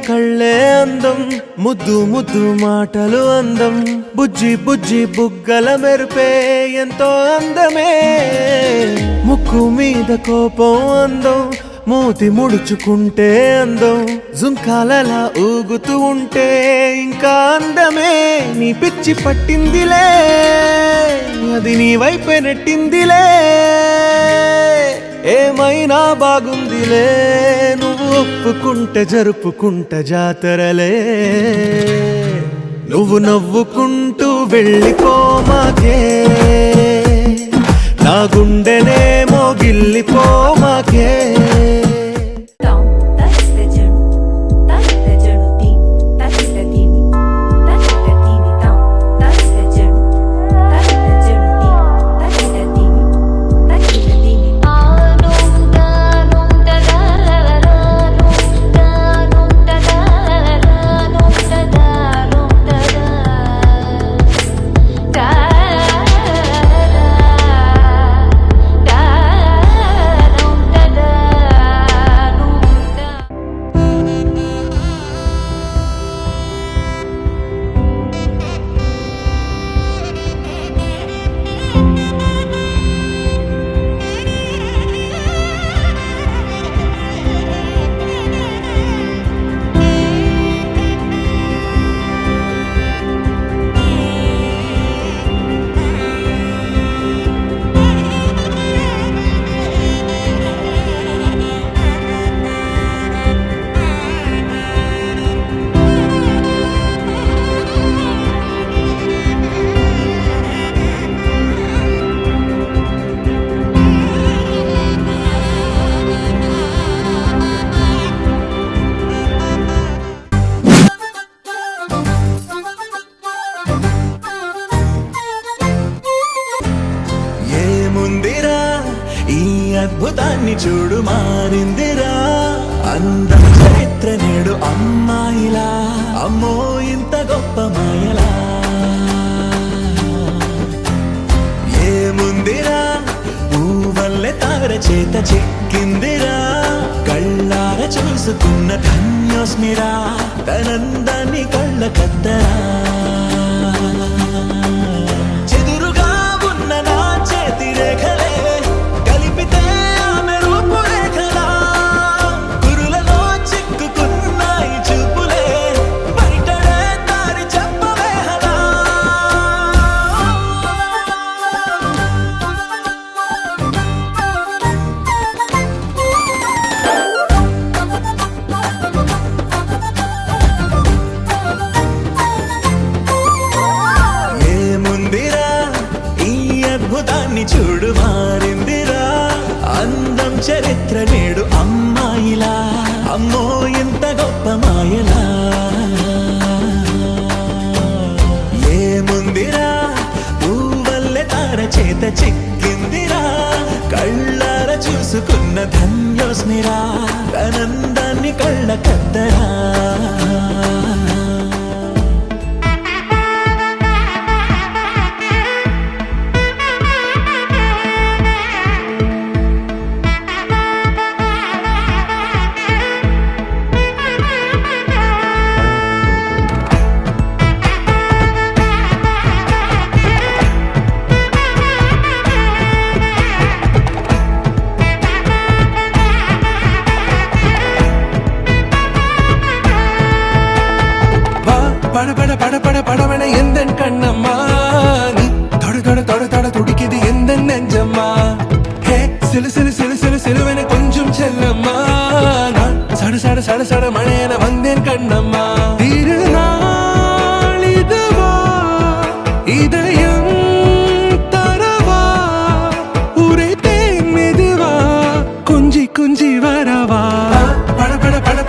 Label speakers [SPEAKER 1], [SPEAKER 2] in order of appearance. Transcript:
[SPEAKER 1] కళ్ళే అందం, ముద్దు ముద్దు మాటలు అందం, బుజ్జి బుజ్జి బుగ్గల మెరుపే ఎంతో అందమే. ముక్కు మీద కోపం అందం, మూతి ముడుచుకుంటే అందం, జుంకాలలా ఊగుతూ ఉంటే ఇంకా అందమే. నీ పిచ్చి పట్టిందిలే, అది నీ వైపే నెట్టిందిలే. ఏమైనా బాగుందిలే, నువ్వు ఒప్పుకుంటే జరుపుకుంట జాతరలే. నువ్వు నవ్వుకుంటూ వెళ్ళిపోమాకే, నా గుండెనేమో గిల్లిపోమాకే.
[SPEAKER 2] అద్భుతాన్ని చూడు మారిందిరా, అందం చరిత్ర నేడు అమ్మాయిలా. అమ్మో ఇంత గొప్ప మాయలా ఏముందిరా, పువ్వల్లే తార చేత చిక్కిందిరా. కళ్ళార చూసుకున్న ధన్యోస్మిరా, తనందాన్ని కళ్ళ కద్దరా. చెదురుగా ఉన్న నా చేతి రేఖలే చూడు మారిందిరా, అందం చరిత్ర నేడు అమ్మాయిలా. అమ్మో ఇంత గొప్ప మాయలా ఏముందిరా, పువ్వల్లే తార చేత చిక్కిందిరా. కళ్ళార చూసుకున్న ధన్యోస్మిరా, ఆనందాన్ని కళ్ళ కద్దరా.
[SPEAKER 1] பட பட பட படவன எந்தன் கண்ணம்மா, நீ தொட தொட தொட தொட துடிக்குது எந்தன் நெஞ்சம்மா. ஹே சிலு சிலு சிலு சிலு சிலுவன கொஞ்சம் செல்லம்மா, நான் சட சட சட சட மழையன வந்தேன் கண்ணம்மா. திருநாள் இதுவா, இதயம் தரவா, உரைத்தேன் மெதுவா, குஞ்சி குஞ்சி வரவா. பட பட பட